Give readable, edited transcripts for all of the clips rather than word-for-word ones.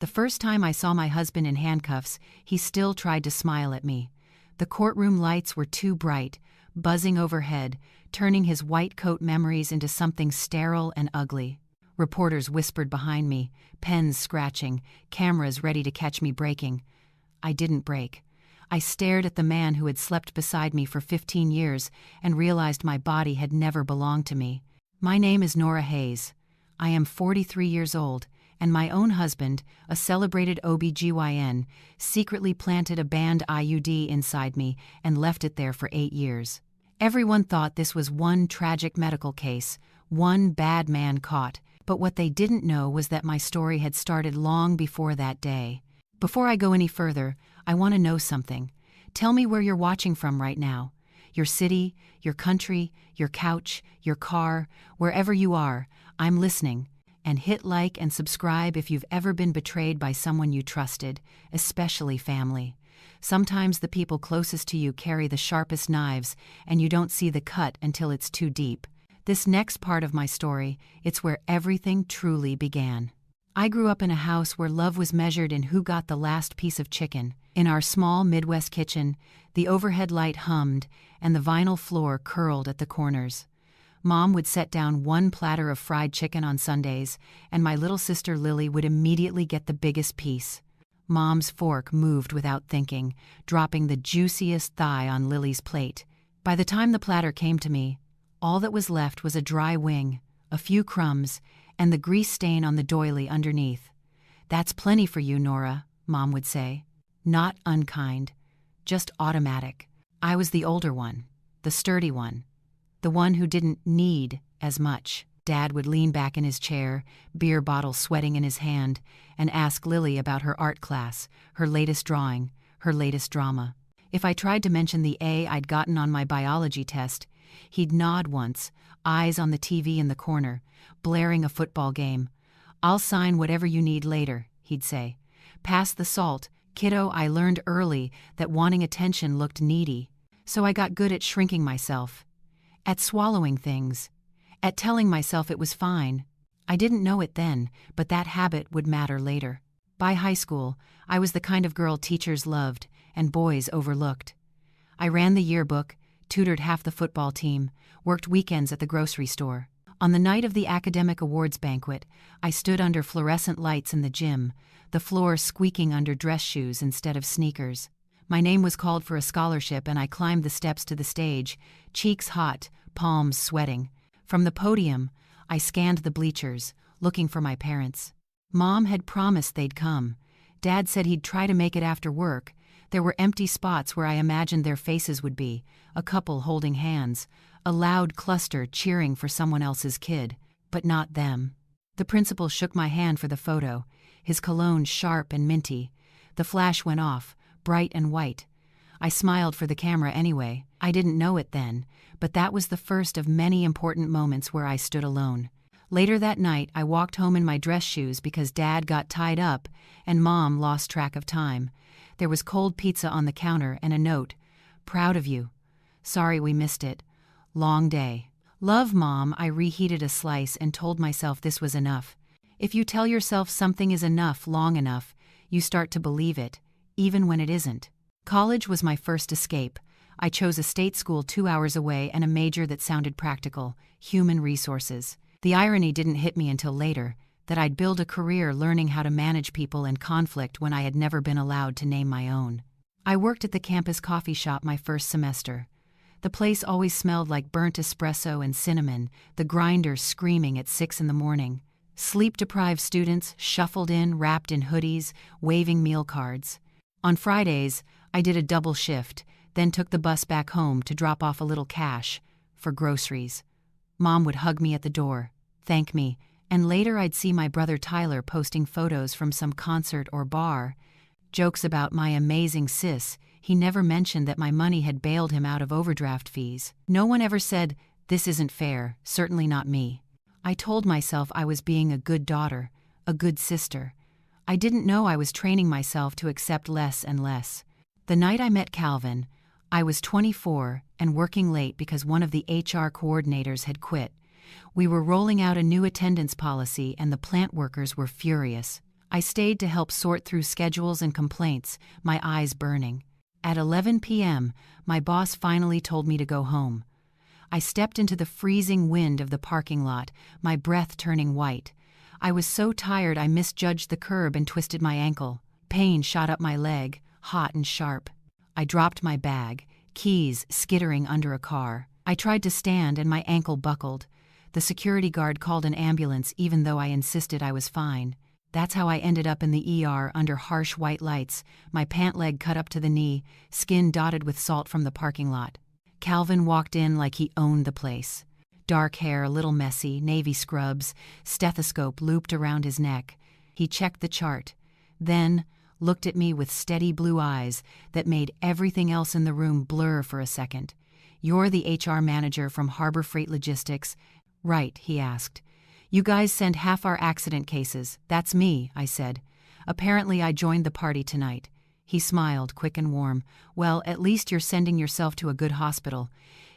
The first time I saw my husband in handcuffs, he still tried to smile at me. The courtroom lights were too bright, buzzing overhead, turning his white coat memories into something sterile and ugly. Reporters whispered behind me, pens scratching, cameras ready to catch me breaking. I didn't break. I stared at the man who had slept beside me for 15 years and realized my body had never belonged to me. My name is Nora Hayes. I am 43 years old, and my own husband, a celebrated OB-GYN, secretly planted a banned IUD inside me and left it there for 8 years. Everyone thought this was one tragic medical case, one bad man caught, but what they didn't know was that my story had started long before that day. Before I go any further, I want to know something. Tell me where you're watching from right now. Your city, your country, your couch, your car, wherever you are, I'm listening. And hit like and subscribe if you've ever been betrayed by someone you trusted, especially family. Sometimes the people closest to you carry the sharpest knives, and you don't see the cut until it's too deep. This next part of my story, it's where everything truly began. I grew up in a house where love was measured in who got the last piece of chicken. In our small Midwest kitchen, the overhead light hummed, and the vinyl floor curled at the corners. Mom would set down one platter of fried chicken on Sundays, and my little sister Lily would immediately get the biggest piece. Mom's fork moved without thinking, dropping the juiciest thigh on Lily's plate. By the time the platter came to me, all that was left was a dry wing, a few crumbs, and the grease stain on the doily underneath. "That's plenty for you, Nora," Mom would say. Not unkind, just automatic. I was the older one, the sturdy one. The one who didn't need as much. Dad would lean back in his chair, beer bottle sweating in his hand, and ask Lily about her art class, her latest drawing, her latest drama. If I tried to mention the A I'd gotten on my biology test, he'd nod once, eyes on the TV in the corner, blaring a football game. "I'll sign whatever you need later," he'd say. "Pass the salt, kiddo." I learned early that wanting attention looked needy, so I got good at shrinking myself. At swallowing things, at telling myself it was fine. I didn't know it then, but that habit would matter later. By high school, I was the kind of girl teachers loved and boys overlooked. I ran the yearbook, tutored half the football team, worked weekends at the grocery store. On the night of the academic awards banquet, I stood under fluorescent lights in the gym, the floor squeaking under dress shoes instead of sneakers. My name was called for a scholarship, and I climbed the steps to the stage, cheeks hot, palms sweating. From the podium, I scanned the bleachers, looking for my parents. Mom had promised they'd come. Dad said he'd try to make it after work. There were empty spots where I imagined their faces would be, a couple holding hands, a loud cluster cheering for someone else's kid, but not them. The principal shook my hand for the photo, his cologne sharp and minty. The flash went off, bright and white. I smiled for the camera anyway. I didn't know it then, but that was the first of many important moments where I stood alone. Later that night, I walked home in my dress shoes because Dad got tied up and Mom lost track of time. There was cold pizza on the counter and a note. "Proud of you. Sorry we missed it. Long day. Love, Mom." I reheated a slice and told myself this was enough. If you tell yourself something is enough long enough, you start to believe it, even when it isn't. College was my first escape. I chose a state school 2 hours away and a major that sounded practical, human resources. The irony didn't hit me until later, that I'd build a career learning how to manage people and conflict when I had never been allowed to name my own. I worked at the campus coffee shop my first semester. The place always smelled like burnt espresso and cinnamon, the grinder screaming at 6 in the morning. Sleep-deprived students shuffled in, wrapped in hoodies, waving meal cards. On Fridays, I did a double shift, then took the bus back home to drop off a little cash for groceries. Mom would hug me at the door, thank me, and later I'd see my brother Tyler posting photos from some concert or bar. Jokes about my amazing sis. He never mentioned that my money had bailed him out of overdraft fees. No one ever said, "This isn't fair," certainly not me. I told myself I was being a good daughter, a good sister. I didn't know I was training myself to accept less and less. The night I met Calvin, I was 24 and working late because one of the HR coordinators had quit. We were rolling out a new attendance policy and the plant workers were furious. I stayed to help sort through schedules and complaints, my eyes burning. At 11 p.m., my boss finally told me to go home. I stepped into the freezing wind of the parking lot, my breath turning white. I was so tired I misjudged the curb and twisted my ankle. Pain shot up my leg, hot and sharp. I dropped my bag, keys skittering under a car. I tried to stand and my ankle buckled. The security guard called an ambulance even though I insisted I was fine. That's how I ended up in the ER under harsh white lights, my pant leg cut up to the knee, skin dotted with salt from the parking lot. Calvin walked in like he owned the place. Dark hair, a little messy, navy scrubs, stethoscope looped around his neck. He checked the chart, then looked at me with steady blue eyes that made everything else in the room blur for a second. "You're the HR manager from Harbor Freight Logistics." "Right," he asked. "You guys send half our accident cases." "That's me," I said. "Apparently I joined the party tonight." He smiled, quick and warm. "Well, at least you're sending yourself to a good hospital."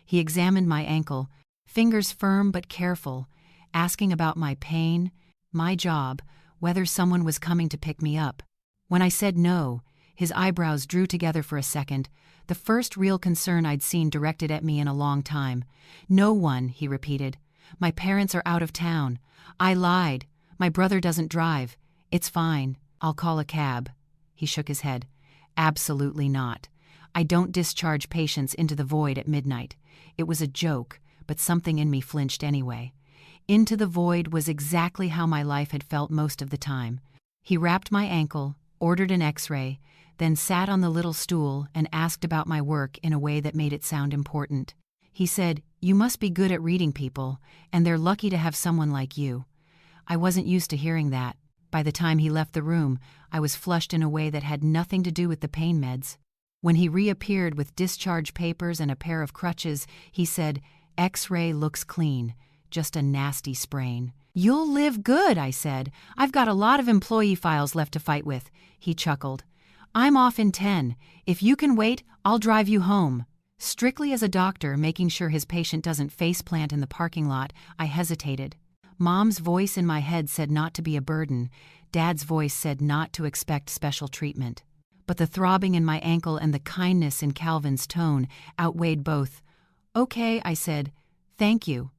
He examined my ankle, fingers firm but careful, asking about my pain, my job, whether someone was coming to pick me up. When I said no, his eyebrows drew together for a second, the first real concern I'd seen directed at me in a long time. "No one," he repeated. "My parents are out of town. I lied. My brother doesn't drive. It's fine. I'll call a cab." He shook his head. "Absolutely not. I don't discharge patients into the void at midnight." It was a joke, but something in me flinched anyway. Into the void was exactly how my life had felt most of the time. He wrapped my ankle, ordered an X-ray, then sat on the little stool and asked about my work in a way that made it sound important. He said, "You must be good at reading people, and they're lucky to have someone like you." I wasn't used to hearing that. By the time he left the room, I was flushed in a way that had nothing to do with the pain meds. When he reappeared with discharge papers and a pair of crutches, he said, "X-ray looks clean, just a nasty sprain." "You'll live good," I said. "I've got a lot of employee files left to fight with." He chuckled. "I'm off in 10. If you can wait, I'll drive you home." Strictly as a doctor, making sure his patient doesn't faceplant in the parking lot, I hesitated. Mom's voice in my head said not to be a burden. Dad's voice said not to expect special treatment. But the throbbing in my ankle and the kindness in Calvin's tone outweighed both. "Okay," I said. "Thank you."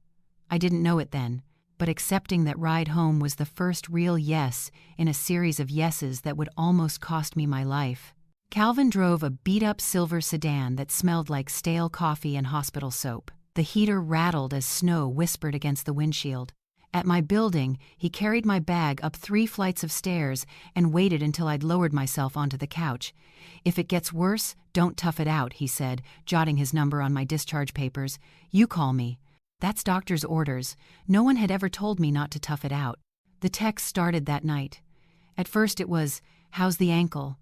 I didn't know it then, but accepting that ride home was the first real yes in a series of yeses that would almost cost me my life. Calvin drove a beat-up silver sedan that smelled like stale coffee and hospital soap. The heater rattled as snow whispered against the windshield. At my building, he carried my bag up 3 flights of stairs and waited until I'd lowered myself onto the couch. "If it gets worse, don't tough it out," he said, jotting his number on my discharge papers. "You call me." That's doctor's orders. No one had ever told me not to tough it out. The text started that night. At first it was, "How's the ankle?"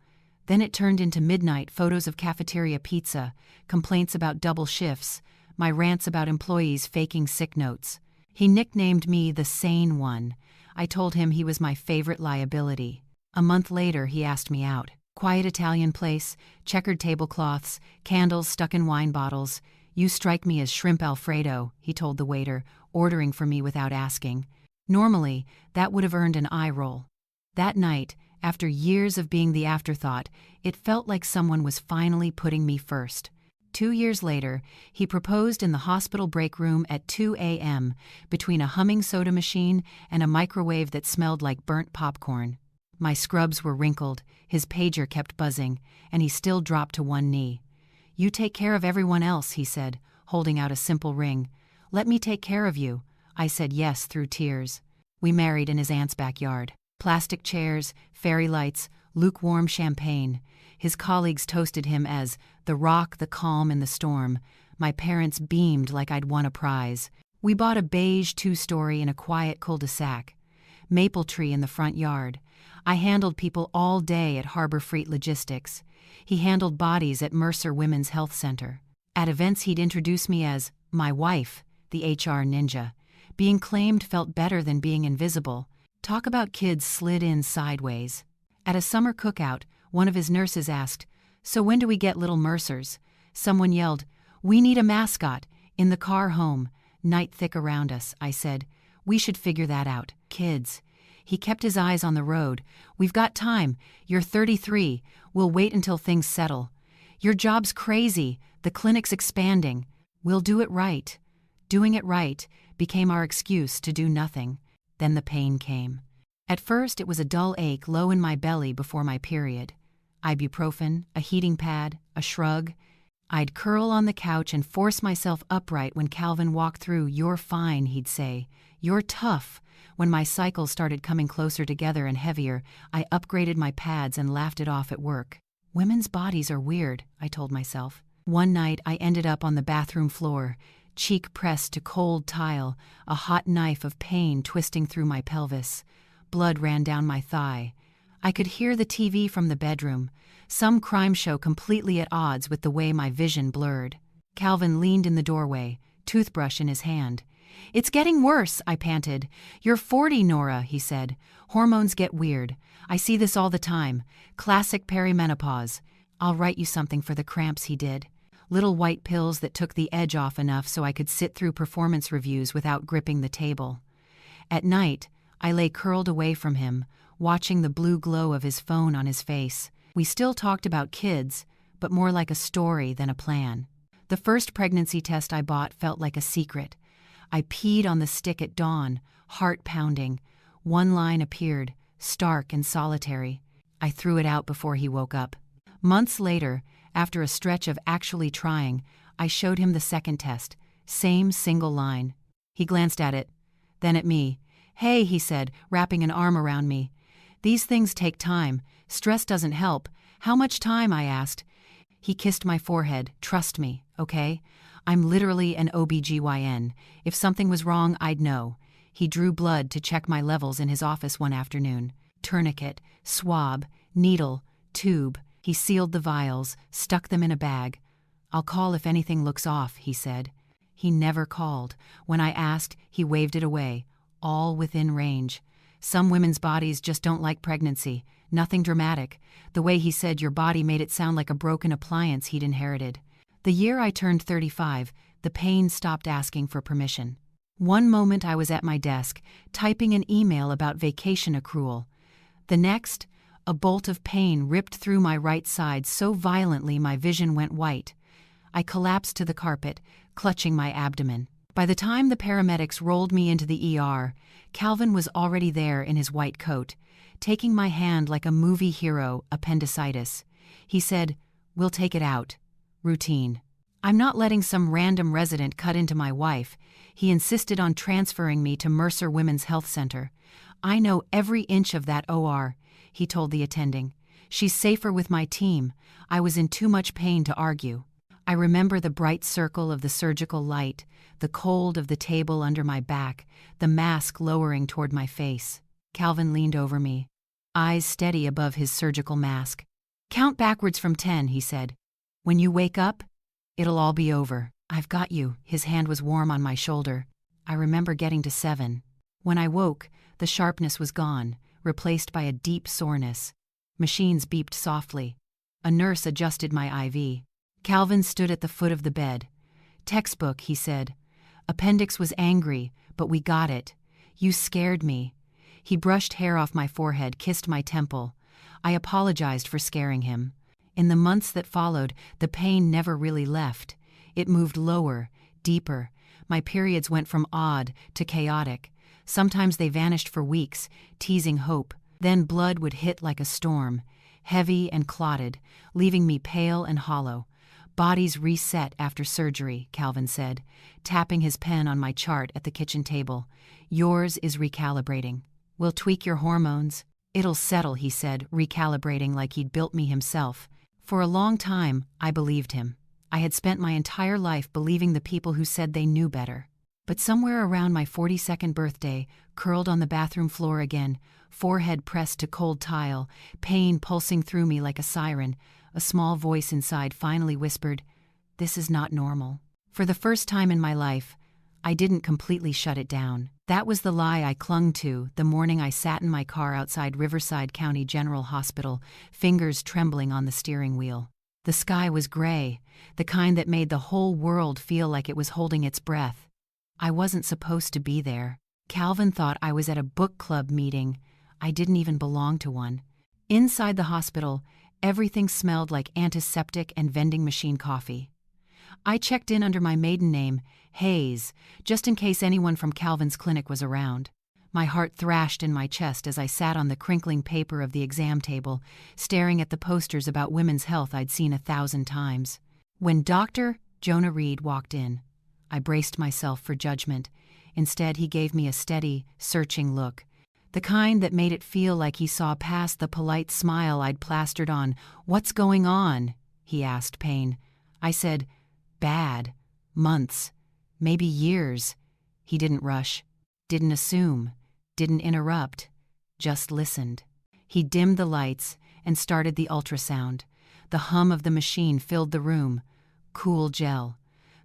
Then it turned into midnight photos of cafeteria pizza, complaints about double shifts, my rants about employees faking sick notes. He nicknamed me the sane one. I told him he was my favorite liability. A month later, he asked me out. Quiet Italian place, checkered tablecloths, candles stuck in wine bottles. "You strike me as shrimp Alfredo," he told the waiter, ordering for me without asking. Normally, that would have earned an eye roll. That night, after years of being the afterthought, it felt like someone was finally putting me first. 2 years later, he proposed in the hospital break room at 2 a.m., between a humming soda machine and a microwave that smelled like burnt popcorn. My scrubs were wrinkled, his pager kept buzzing, and he still dropped to one knee. "You take care of everyone else," he said, holding out a simple ring. "Let me take care of you." I said yes through tears. We married in his aunt's backyard. Plastic chairs, fairy lights, lukewarm champagne. His colleagues toasted him as the rock, the calm, and the storm. My parents beamed like I'd won a prize. We bought a beige 2-story in a quiet cul-de-sac. Maple tree in the front yard. I handled people all day at Harbor Freight Logistics. He handled bodies at Mercer Women's Health Center. At events he'd introduce me as my wife, the HR ninja. Being claimed felt better than being invisible. Talk about kids slid in sideways. At a summer cookout, one of his nurses asked, "So when do we get little Mercers?" Someone yelled, "We need a mascot." In the car home, night thick around us, I said, "We should figure that out. Kids." He kept his eyes on the road. "We've got time. You're 33. We'll wait until things settle. Your job's crazy. The clinic's expanding. We'll do it right." Doing it right became our excuse to do nothing. Then the pain came. At first it was a dull ache low in my belly before my period. Ibuprofen, a heating pad, a shrug. I'd curl on the couch and force myself upright when Calvin walked through. "You're fine," he'd say. "You're tough." When my cycles started coming closer together and heavier, I upgraded my pads and laughed it off at work. Women's bodies are weird, I told myself. One night I ended up on the bathroom floor, cheek pressed to cold tile, a hot knife of pain twisting through my pelvis. Blood ran down my thigh. I could hear the TV from the bedroom, some crime show completely at odds with the way my vision blurred. Calvin leaned in the doorway, toothbrush in his hand. "It's getting worse," I panted. "You're 40, Nora," he said. "Hormones get weird. I see this all the time. Classic perimenopause. I'll write you something for the cramps," he did. Little white pills that took the edge off enough so I could sit through performance reviews without gripping the table. At night, I lay curled away from him, watching the blue glow of his phone on his face. We still talked about kids, but more like a story than a plan. The first pregnancy test I bought felt like a secret. I peed on the stick at dawn, heart pounding. One line appeared, stark and solitary. I threw it out before he woke up. Months later, after a stretch of actually trying, I showed him the second test. Same single line. He glanced at it, then at me. "Hey," he said, wrapping an arm around me. "These things take time. Stress doesn't help." "How much time?" I asked. He kissed my forehead. "Trust me, okay? I'm literally an OBGYN. If something was wrong, I'd know." He drew blood to check my levels in his office one afternoon. Tourniquet, swab, needle, tube. He sealed the vials, stuck them in a bag. "I'll call if anything looks off," he said. He never called. When I asked, he waved it away. All within range. Some women's bodies just don't like pregnancy. Nothing dramatic. The way he said your body made it sound like a broken appliance he'd inherited. The year I turned 35, the pain stopped asking for permission. One moment I was at my desk, typing an email about vacation accrual. The next, a bolt of pain ripped through my right side so violently my vision went white. I collapsed to the carpet, clutching my abdomen. By the time the paramedics rolled me into the ER, Calvin was already there in his white coat, taking my hand like a movie hero, appendicitis. He said, "We'll take it out." Routine. I'm not letting some random resident cut into my wife. He insisted on transferring me to Mercer Women's Health Center. "I know every inch of that OR," he told the attending. "She's safer with my team." I was in too much pain to argue. I remember the bright circle of the surgical light, the cold of the table under my back, the mask lowering toward my face. Calvin leaned over me, eyes steady above his surgical mask. "Count backwards from 10, he said. "When you wake up, it'll all be over. I've got you." His hand was warm on my shoulder. I remember getting to 7. When I woke, the sharpness was gone, replaced by a deep soreness. Machines beeped softly. A nurse adjusted my IV. Calvin stood at the foot of the bed. "Textbook," he said. "Appendix was angry, but we got it. You scared me." He brushed hair off my forehead, kissed my temple. I apologized for scaring him. In the months that followed, the pain never really left. It moved lower, deeper. My periods went from odd to chaotic. Sometimes they vanished for weeks, teasing hope. Then blood would hit like a storm, heavy and clotted, leaving me pale and hollow. "Bodies reset after surgery," Calvin said, tapping his pen on my chart at the kitchen table. "Yours is recalibrating. We'll tweak your hormones. It'll settle," he said, recalibrating like he'd built me himself. For a long time, I believed him. I had spent my entire life believing the people who said they knew better. But somewhere around my 42nd birthday, curled on the bathroom floor again, forehead pressed to cold tile, pain pulsing through me like a siren, a small voice inside finally whispered, "This is not normal." For the first time in my life, I didn't completely shut it down. That was the lie I clung to the morning I sat in my car outside Riverside County General Hospital, fingers trembling on the steering wheel. The sky was gray, the kind that made the whole world feel like it was holding its breath. I wasn't supposed to be there. Calvin thought I was at a book club meeting. I didn't even belong to one. Inside the hospital, everything smelled like antiseptic and vending machine coffee. I checked in under my maiden name, Hayes, just in case anyone from Calvin's clinic was around. My heart thrashed in my chest as I sat on the crinkling paper of the exam table, staring at the posters about women's health I'd seen 1,000 times. When Dr. Jonah Reed walked in, I braced myself for judgment. Instead, he gave me a steady, searching look. The kind that made it feel like he saw past the polite smile I'd plastered on. "What's going on?" he asked, pain. I said, "Bad. Months. Maybe years." He didn't rush, didn't assume, didn't interrupt, just listened. He dimmed the lights and started the ultrasound. The hum of the machine filled the room. Cool gel.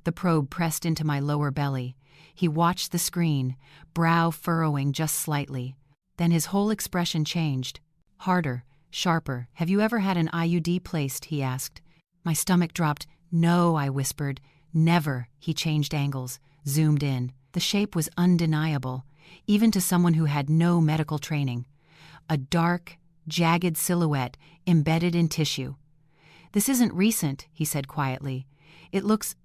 The probe pressed into my lower belly. He watched the screen, brow furrowing just slightly. Then his whole expression changed. Harder, sharper. "Have you ever had an IUD placed?" he asked. My stomach dropped. "No," I whispered. "Never." He changed angles, zoomed in. The shape was undeniable, even to someone who had no medical training. A dark, jagged silhouette embedded in tissue. "This isn't recent," he said quietly. "It looks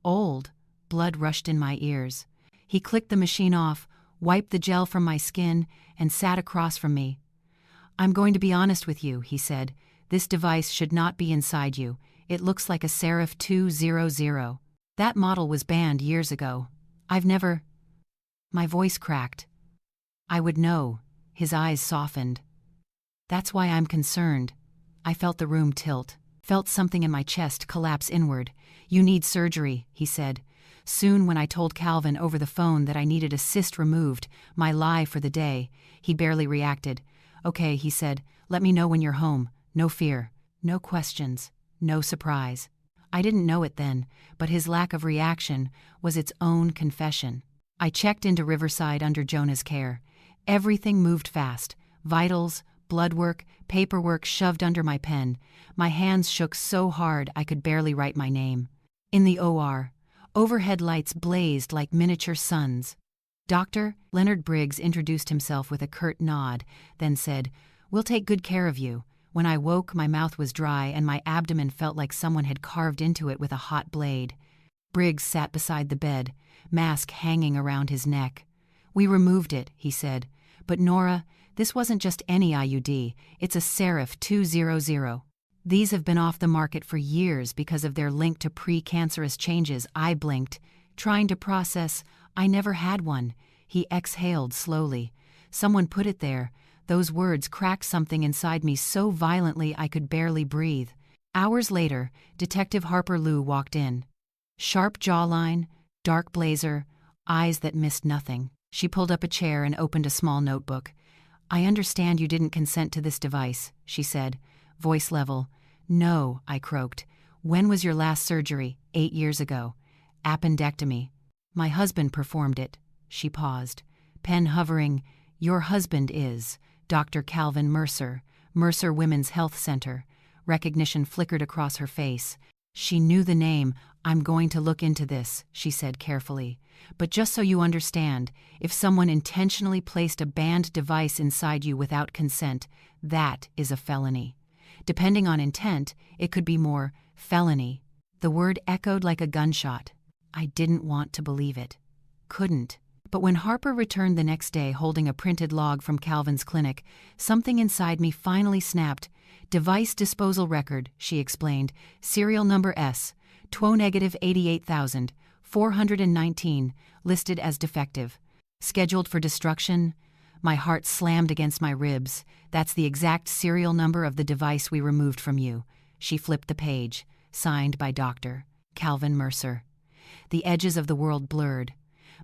old." Blood rushed in my ears. He clicked the machine off, wiped the gel from my skin, and sat across from me. "I'm going to be honest with you," he said. "This device should not be inside you. It looks like a Seraph 200. That model was banned years ago. I've never—" My voice cracked. "I would know." His eyes softened. "That's why I'm concerned." I felt the room tilt, felt something in my chest collapse inward. "You need surgery," he said. Soon, when I told Calvin over the phone that I needed a cyst removed, my lie for the day, he barely reacted. "Okay," he said, "let me know when you're home. No fear. No questions. No surprise." I didn't know it then, but his lack of reaction was its own confession. I checked into Riverside under Jonah's care. Everything moved fast. Vitals, blood work, paperwork shoved under my pen. My hands shook so hard I could barely write my name. In the OR, overhead lights blazed like miniature suns. "Dr. Leonard Briggs introduced himself with a curt nod, then said, "We'll take good care of you." When I woke, my mouth was dry and my abdomen felt like someone had carved into it with a hot blade. Briggs sat beside the bed, mask hanging around his neck. "We removed it," he said. "But Nora, this wasn't just any IUD, it's a Seraph 200. These have been off the market for years because of their link to pre-cancerous changes." I blinked, trying to process. "I never had one." He exhaled slowly. "Someone put it there." Those words cracked something inside me so violently I could barely breathe. Hours later, Detective Harper Lou walked in. Sharp jawline, dark blazer, eyes that missed nothing. She pulled up a chair and opened a small notebook. "I understand you didn't consent to this device," she said, voice level. "No," I croaked. "When was your last surgery?" 8 years ago. "Appendectomy." "My husband performed it." She paused, pen hovering. "Your husband is Dr. Calvin Mercer, Mercer Women's Health Center." Recognition flickered across her face. She knew the name. "I'm going to look into this," she said carefully. "But just so you understand, if someone intentionally placed a banned device inside you without consent, that is a felony. Depending on intent, it could be more felony." The word echoed like a gunshot. I didn't want to believe it. Couldn't. But when Harper returned the next day holding a printed log from Calvin's clinic, something inside me finally snapped. "Device disposal record," she explained. "Serial number S, TWO-negative 88,419, listed as defective. Scheduled for destruction." My heart slammed against my ribs. "That's the exact serial number of the device we removed from you." She flipped the page. Signed by Dr. Calvin Mercer. The edges of the world blurred.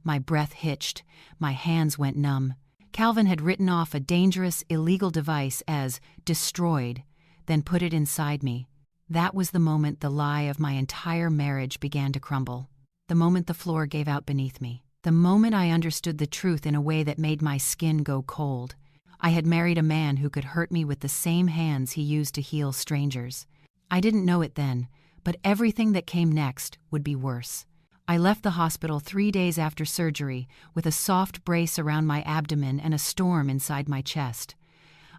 My breath hitched. My hands went numb. Calvin had written off a dangerous, illegal device as destroyed, then put it inside me. That was the moment the lie of my entire marriage began to crumble. The moment the floor gave out beneath me. The moment I understood the truth in a way that made my skin go cold. I had married a man who could hurt me with the same hands he used to heal strangers. I didn't know it then, but everything that came next would be worse. I left the hospital 3 days after surgery with a soft brace around my abdomen and a storm inside my chest.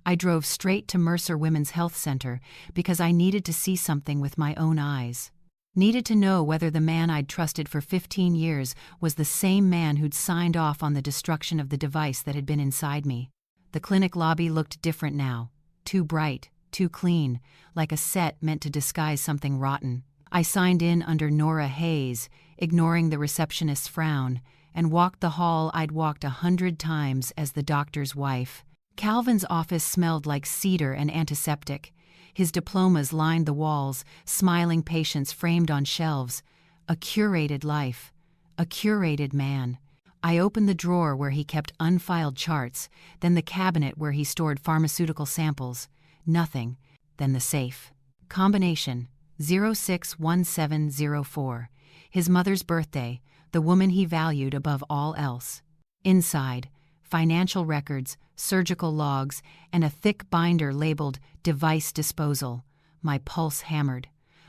I drove straight to Mercer Women's Health Center because I needed to see something with my own eyes. Needed to know whether the man I'd trusted for 15 years was the same man who'd signed off on the destruction of the device that had been inside me. The clinic lobby looked different now. Too bright, too clean, like a set meant to disguise something rotten. I signed in under Nora Hayes, ignoring the receptionist's frown, and walked the hall I'd walked 100 times as the doctor's wife. Calvin's office smelled like cedar and antiseptic. His diplomas lined the walls, smiling patients framed on shelves. A curated life. A curated man. I opened the drawer where he kept unfiled charts, then the cabinet where he stored pharmaceutical samples. Nothing. Then the safe. Combination 061704. His mother's birthday, the woman he valued above all else. Inside, financial records, surgical logs, and a thick binder labeled Device Disposal. My pulse hammered.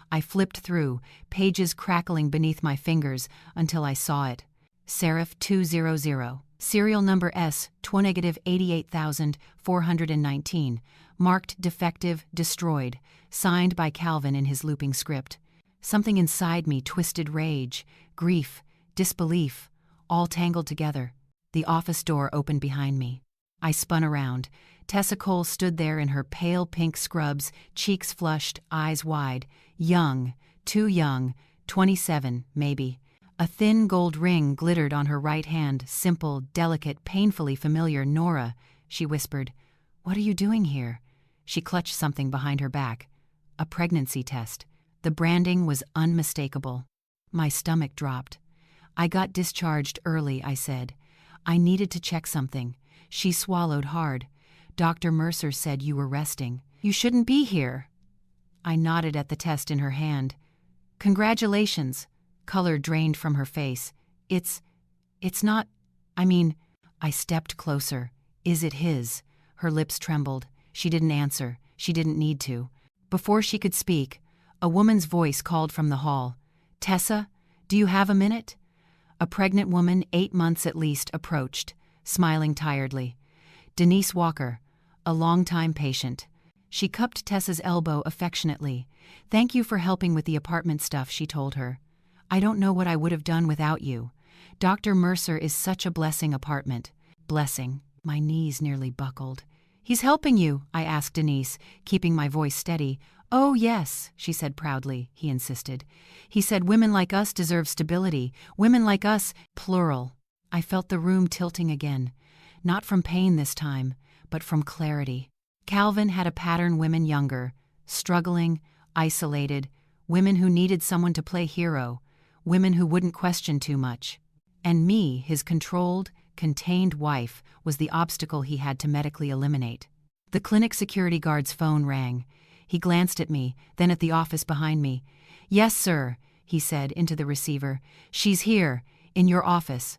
I flipped through, pages crackling beneath my fingers, until I saw it. Serif 200. Serial number S-88419. Marked defective, destroyed. Signed by Calvin in his looping script. Something inside me twisted rage, grief, disbelief, all tangled together. The office door opened behind me. I spun around. Tessa Cole stood there in her pale pink scrubs, cheeks flushed, eyes wide. Young, too young, 27, maybe. A thin gold ring glittered on her right hand, simple, delicate, painfully familiar. "Nora," she whispered. "What are you doing here?" She clutched something behind her back. A pregnancy test. The branding was unmistakable. My stomach dropped. "I got discharged early," I said. "I needed to check something." She swallowed hard. "Dr. Mercer said you were resting. You shouldn't be here." I nodded at the test in her hand. "Congratulations." Color drained from her face. It's not, I stepped closer. "Is it his?" Her lips trembled. She didn't answer. She didn't need to. Before she could speak, a woman's voice called from the hall. "Tessa, do you have a minute?" A pregnant woman, 8 months at least, approached, smiling tiredly. Denise Walker, a longtime patient. She cupped Tessa's elbow affectionately. "Thank you for helping with the apartment stuff," she told her. "I don't know what I would have done without you. Dr. Mercer is such a blessing." Apartment. Blessing. My knees nearly buckled. "He's helping you?" I asked Denise, keeping my voice steady. "Oh, yes," she said proudly, he insisted. "He said women like us deserve stability. Women like us, plural." I felt the room tilting again. Not from pain this time, but from clarity. Calvin had a pattern: women younger, struggling, isolated, women who needed someone to play hero, women who wouldn't question too much. And me, his controlled, contained wife, was the obstacle he had to medically eliminate. The clinic security guard's phone rang. He glanced at me, then at the office behind me. "Yes, sir," he said into the receiver. "She's here, in your office.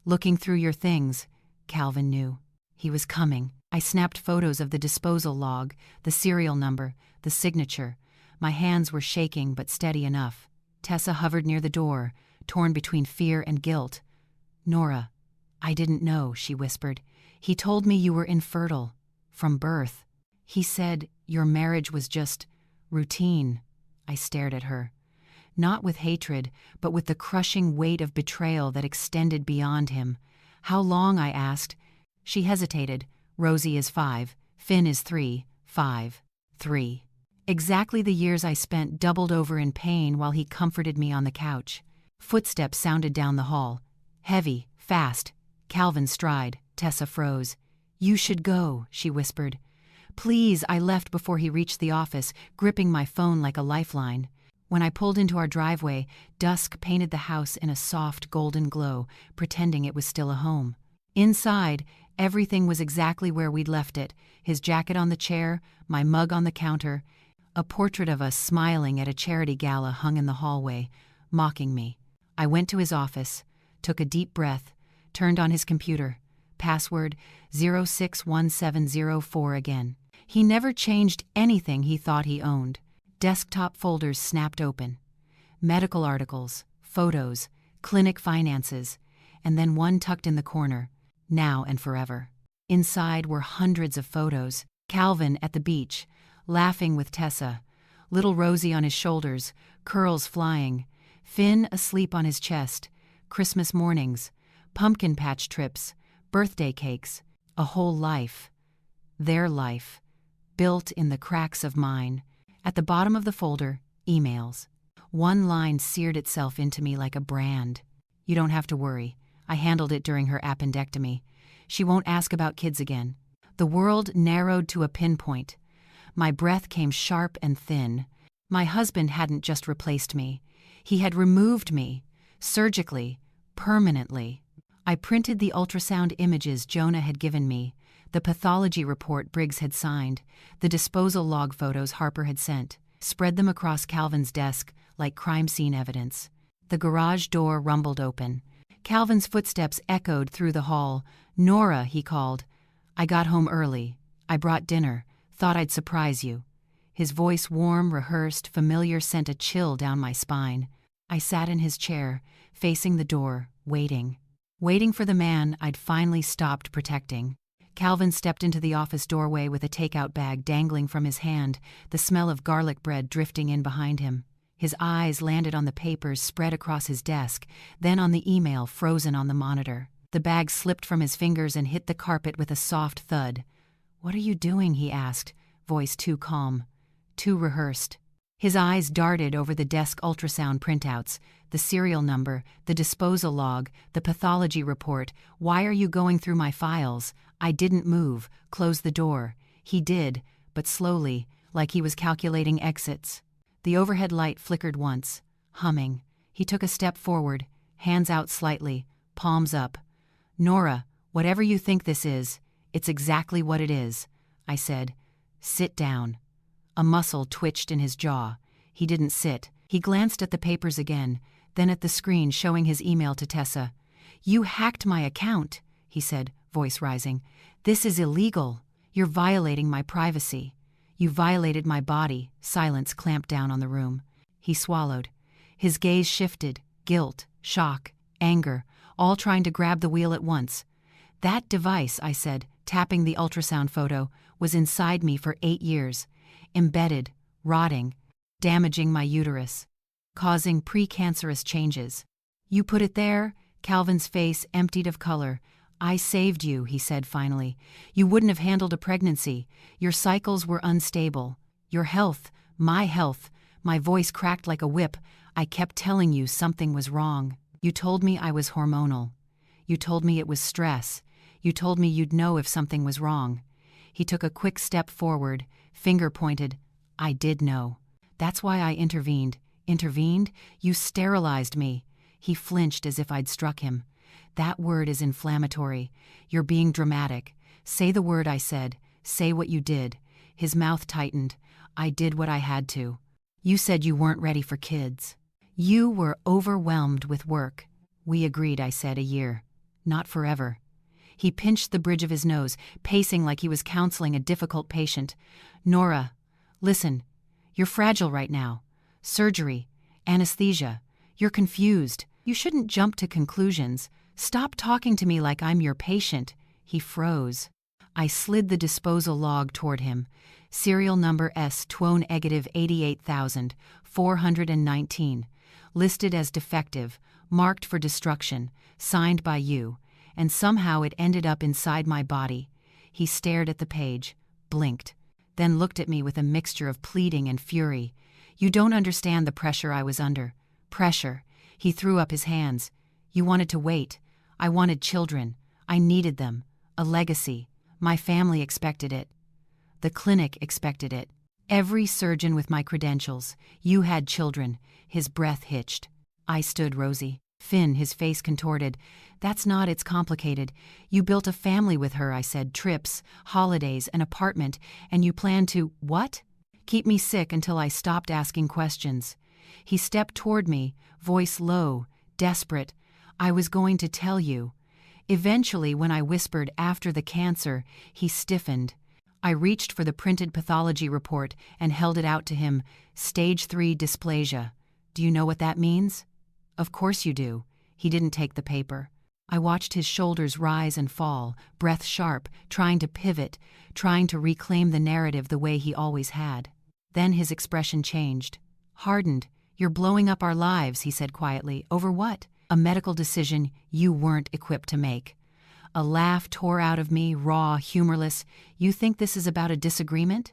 Looking through your things." Calvin knew. He was coming. I snapped photos of the disposal log, the serial number, the signature. My hands were shaking but steady enough. Tessa hovered near the door, torn between fear and guilt. "Nora, I didn't know," she whispered. "He told me you were infertile. From birth. He said your marriage was just routine." I stared at her. Not with hatred, but with the crushing weight of betrayal that extended beyond him. "How long?" I asked. She hesitated. "Rosie is 5. Finn is 3. 5. 3. Exactly the years I spent doubled over in pain while he comforted me on the couch. Footsteps sounded down the hall. Heavy, fast. Calvin's stride. Tessa froze. "You should go," she whispered. "Please." I left before he reached the office, gripping my phone like a lifeline. When I pulled into our driveway, dusk painted the house in a soft golden glow, pretending it was still a home. Inside, everything was exactly where we'd left it: his jacket on the chair, my mug on the counter. A portrait of us smiling at a charity gala hung in the hallway, mocking me. I went to his office, took a deep breath, turned on his computer. Password 061704 again. He never changed anything he thought he owned. Desktop folders snapped open. Medical articles, photos, clinic finances, and then one tucked in the corner, now and forever. Inside were hundreds of photos. Calvin at the beach, laughing with Tessa, little Rosie on his shoulders, curls flying, Finn asleep on his chest, Christmas mornings, pumpkin patch trips, birthday cakes, a whole life. Their life, built in the cracks of mine. At the bottom of the folder, emails. One line seared itself into me like a brand. "You don't have to worry. I handled it during her appendectomy. She won't ask about kids again." The world narrowed to a pinpoint. My breath came sharp and thin. My husband hadn't just replaced me. He had removed me, surgically, permanently. I printed the ultrasound images Jonah had given me, the pathology report Briggs had signed, the disposal log photos Harper had sent, spread them across Calvin's desk like crime scene evidence. The garage door rumbled open. Calvin's footsteps echoed through the hall. "Nora," he called. "I got home early. I brought dinner. Thought I'd surprise you." His voice, warm, rehearsed, familiar, sent a chill down my spine. I sat in his chair, facing the door, waiting. Waiting for the man I'd finally stopped protecting. Calvin stepped into the office doorway with a takeout bag dangling from his hand, the smell of garlic bread drifting in behind him. His eyes landed on the papers spread across his desk, then on the email frozen on the monitor. The bag slipped from his fingers and hit the carpet with a soft thud. "What are you doing?" he asked, voice too calm, too rehearsed. His eyes darted over the desk ultrasound printouts, the serial number, the disposal log, the pathology report. "Why are you going through my files?" I didn't move, close the door. He did, but slowly, like he was calculating exits. The overhead light flickered once, humming. He took a step forward, hands out slightly, palms up. "Nora, whatever you think this is, it's exactly what it is," I said. "Sit down." A muscle twitched in his jaw. He didn't sit. He glanced at the papers again, then at the screen showing his email to Tessa. "You hacked my account," he said, voice rising. "This is illegal. You're violating my privacy. You violated my body." Silence clamped down on the room. He swallowed. His gaze shifted, guilt, shock, anger, all trying to grab the wheel at once. "That device," I said, tapping the ultrasound photo, "was inside me for 8 years. Embedded, rotting, damaging my uterus, causing precancerous changes. You put it there?" Calvin's face emptied of color. "I saved you," he said finally. "You wouldn't have handled a pregnancy. Your cycles were unstable. Your health, my health." My voice cracked like a whip. "I kept telling you something was wrong. You told me I was hormonal. You told me it was stress. You told me you'd know if something was wrong." He took a quick step forward, finger pointed. "I did know. That's why I intervened." "Intervened? You sterilized me." He flinched as if I'd struck him. "That word is inflammatory. You're being dramatic. Say the word," I said. "Say what you did." His mouth tightened. "I did what I had to. You said you weren't ready for kids. You were overwhelmed with work." "We agreed," I said, "a year. Not forever." He pinched the bridge of his nose, pacing like he was counseling a difficult patient. "Nora, listen. You're fragile right now. Surgery, anesthesia. You're confused. You shouldn't jump to conclusions. Stop talking to me like I'm your patient." He froze. I slid the disposal log toward him. Serial number S-88,419. Listed as defective, marked for destruction, signed by you. And somehow it ended up inside my body. He stared at the page, blinked, then looked at me with a mixture of pleading and fury. "You don't understand the pressure I was under." "Pressure." He threw up his hands. "You wanted to wait. I wanted children. I needed them. A legacy. My family expected it. The clinic expected it. Every surgeon with my credentials. You had children." His breath hitched. I stood, Rosie. Finn, his face contorted. "That's not, it's complicated. You built a family with her," I said. "Trips, holidays, an apartment, and you plan to, what? Keep me sick until I stopped asking questions." He stepped toward me, voice low, desperate. "I was going to tell you." Eventually, when I whispered, "after the cancer," he stiffened. I reached for the printed pathology report and held it out to him. "Stage 3 dysplasia. Do you know what that means?" "Of course you do." He didn't take the paper. I watched his shoulders rise and fall, breath sharp, trying to pivot, trying to reclaim the narrative the way he always had. Then his expression changed. Hardened. "You're blowing up our lives," he said quietly. "Over what?" "A medical decision you weren't equipped to make." A laugh tore out of me, raw, humorless. "You think this is about a disagreement?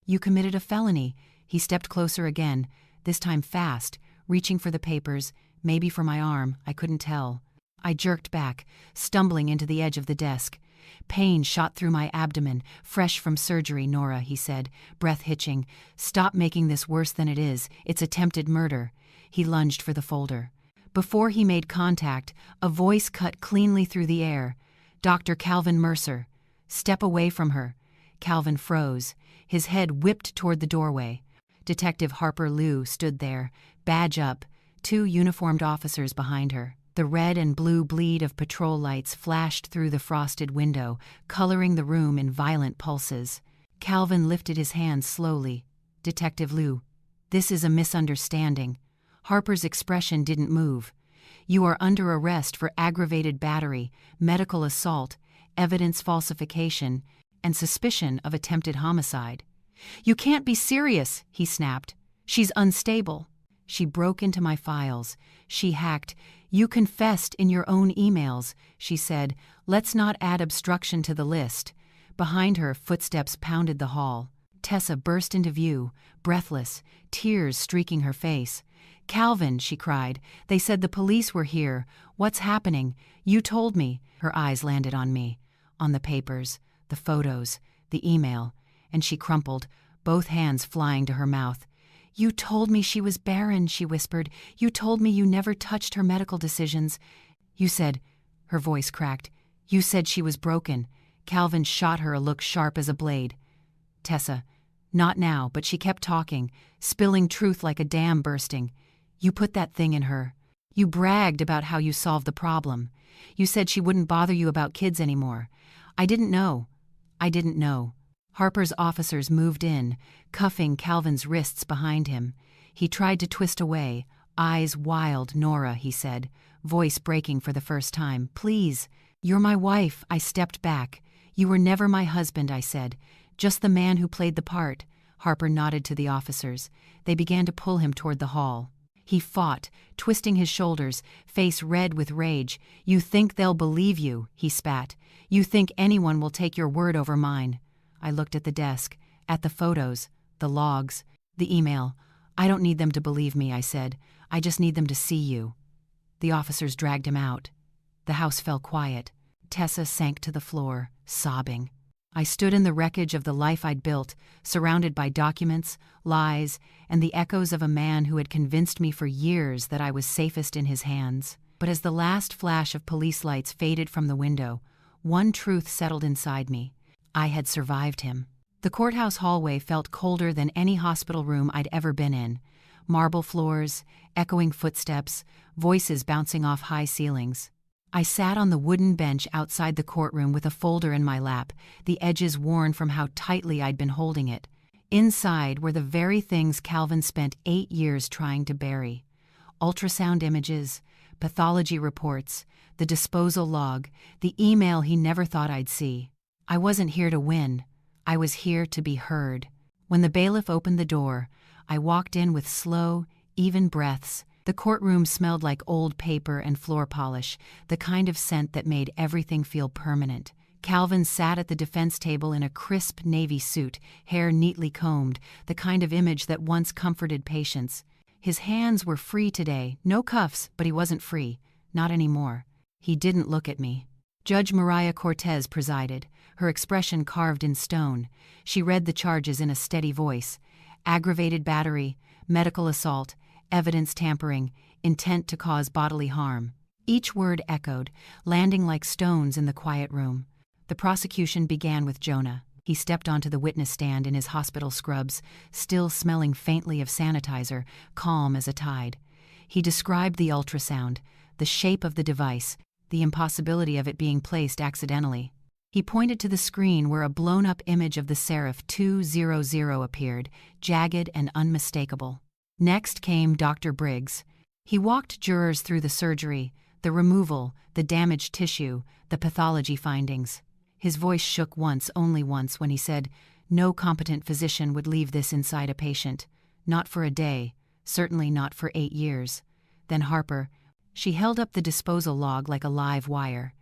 You committed a felony." He stepped closer again, this time fast, reaching for the papers, maybe for my arm, I couldn't tell. I jerked back, stumbling into the edge of the desk. Pain shot through my abdomen. "Fresh from surgery, Nora," he said, breath hitching. "Stop making this worse than it is. It's attempted murder." He lunged for the folder. Before he made contact, a voice cut cleanly through the air. "Dr. Calvin Mercer." "Step away from her." Calvin froze. His head whipped toward the doorway. Detective Harper Liu stood there, badge up, 2 uniformed officers behind her. The red and blue bleed of patrol lights flashed through the frosted window, coloring the room in violent pulses. Calvin lifted his hands slowly. "Detective Liu, this is a misunderstanding." Harper's expression didn't move. "You are under arrest for aggravated battery, medical assault, evidence falsification, and suspicion of attempted homicide." "You can't be serious," he snapped. "She's unstable." She broke into my files. She hacked. "You confessed in your own emails," she said. "Let's not add obstruction to the list." Behind her, footsteps pounded the hall. Tessa burst into view, breathless, tears streaking her face. "Calvin," she cried, "they said the police were here. What's happening? You told me." Her eyes landed on me, on the papers, the photos, the email, and she crumpled, both hands flying to her mouth. "You told me she was barren," she whispered. "You told me you never touched her medical decisions. You said," her voice cracked, "you said she was broken." Calvin shot her a look sharp as a blade. "Tessa, not now," but she kept talking, spilling truth like a dam bursting. "You put that thing in her. You bragged about how you solved the problem. You said she wouldn't bother you about kids anymore. I didn't know. I didn't know." Harper's officers moved in, cuffing Calvin's wrists behind him. He tried to twist away, eyes wild. "Nora," he said, voice breaking for the first time. "Please, you're my wife." I stepped back. "You were never my husband," I said. "Just the man who played the part." Harper nodded to the officers. They began to pull him toward the hall. He fought, twisting his shoulders, face red with rage. "You think they'll believe you," he spat. "You think anyone will take your word over mine." I looked at the desk, at the photos, the logs, the email. "I don't need them to believe me," I said. "I just need them to see you." The officers dragged him out. The house fell quiet. Tessa sank to the floor, sobbing. I stood in the wreckage of the life I'd built, surrounded by documents, lies, and the echoes of a man who had convinced me for years that I was safest in his hands. But as the last flash of police lights faded from the window, one truth settled inside me. I had survived him. The courthouse hallway felt colder than any hospital room I'd ever been in. Marble floors, echoing footsteps, voices bouncing off high ceilings. I sat on the wooden bench outside the courtroom with a folder in my lap, the edges worn from how tightly I'd been holding it. Inside were the very things Calvin spent 8 years trying to bury. Ultrasound images, pathology reports, the disposal log, the email he never thought I'd see. I wasn't here to win. I was here to be heard. When the bailiff opened the door, I walked in with slow, even breaths. The courtroom smelled like old paper and floor polish, the kind of scent that made everything feel permanent. Calvin sat at the defense table in a crisp navy suit, hair neatly combed, the kind of image that once comforted patients. His hands were free today, no cuffs, but he wasn't free. Not anymore. He didn't look at me. Judge Mariah Cortez presided, her expression carved in stone. She read the charges in a steady voice. Aggravated battery, medical assault, evidence tampering, intent to cause bodily harm. Each word echoed, landing like stones in the quiet room. The prosecution began with Jonah. He stepped onto the witness stand in his hospital scrubs, still smelling faintly of sanitizer, calm as a tide. He described the ultrasound, the shape of the device, the impossibility of it being placed accidentally. He pointed to the screen where a blown-up image of the Seraph 200 appeared, jagged and unmistakable. Next came Dr. Briggs. He walked jurors through the surgery, The removal, the damaged tissue, the pathology findings. His voice shook once, only once, when he said, "No competent physician would leave this inside a patient. Not for a day, certainly not for 8 years. Then Harper, she held up the disposal log like a live wire.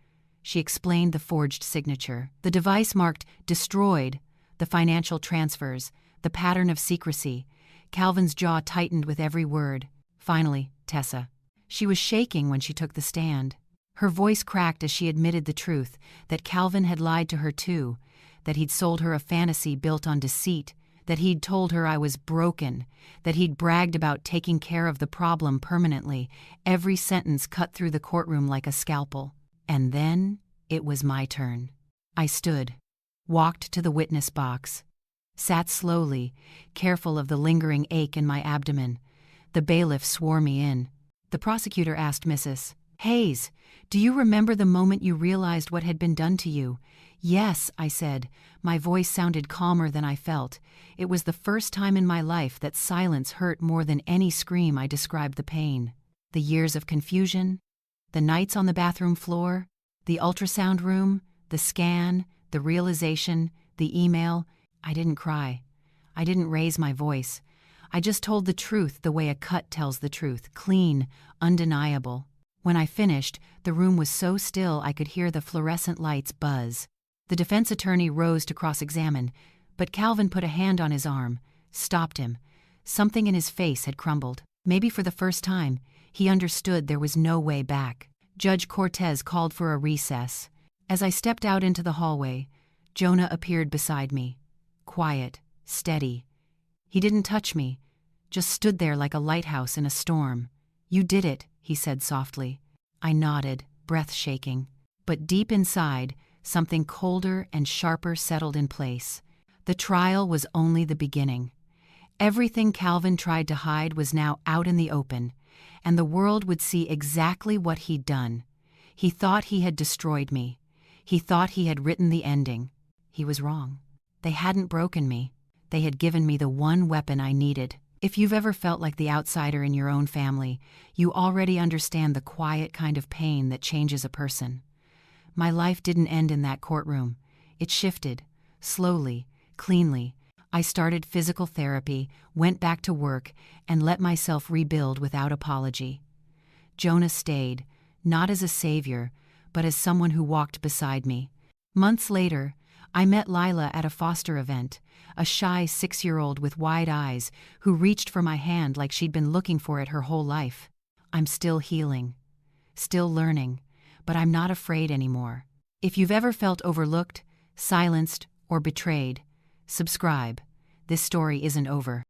She explained the forged signature, the device marked destroyed, the financial transfers, the pattern of secrecy. Calvin's jaw tightened with every word. Finally, Tessa. She was shaking when she took the stand. Her voice cracked as she admitted the truth, that Calvin had lied to her too, that he'd sold her a fantasy built on deceit, that he'd told her I was broken, that he'd bragged about taking care of the problem permanently. Every sentence cut through the courtroom like a scalpel. And then it was my turn. I stood, walked to the witness box, sat slowly, careful of the lingering ache in my abdomen. The bailiff swore me in. The prosecutor asked Mrs. Hayes, "Do you remember the moment you realized what had been done to you?" "Yes," I said. My voice sounded calmer than I felt. It was the first time in my life that silence hurt more than any scream. I described the pain. The years of confusion, the nights on the bathroom floor, the ultrasound room, the scan, the realization, the email. I didn't cry. I didn't raise my voice. I just told the truth the way a cut tells the truth, clean, undeniable. When I finished, the room was so still I could hear the fluorescent lights buzz. The defense attorney rose to cross-examine, but Calvin put a hand on his arm, stopped him. Something in his face had crumbled. Maybe for the first time, he understood there was no way back. Judge Cortez called for a recess. As I stepped out into the hallway, Jonah appeared beside me. Quiet, steady. He didn't touch me, just stood there like a lighthouse in a storm. "You did it," he said softly. I nodded, breath shaking. But deep inside, something colder and sharper settled in place. The trial was only the beginning. Everything Calvin tried to hide was now out in the open, and the world would see exactly what he'd done. He thought he had destroyed me. He thought he had written the ending. He was wrong. They hadn't broken me. They had given me the one weapon I needed. If you've ever felt like the outsider in your own family, you already understand the quiet kind of pain that changes a person. My life didn't end in that courtroom. It shifted, slowly, cleanly. I started physical therapy, went back to work, and let myself rebuild without apology. Jonah stayed, not as a savior, but as someone who walked beside me. Months later, I met Lila at a foster event, a shy 6-year-old with wide eyes who reached for my hand like she'd been looking for it her whole life. I'm still healing, still learning, but I'm not afraid anymore. If you've ever felt overlooked, silenced, or betrayed, subscribe. This story isn't over.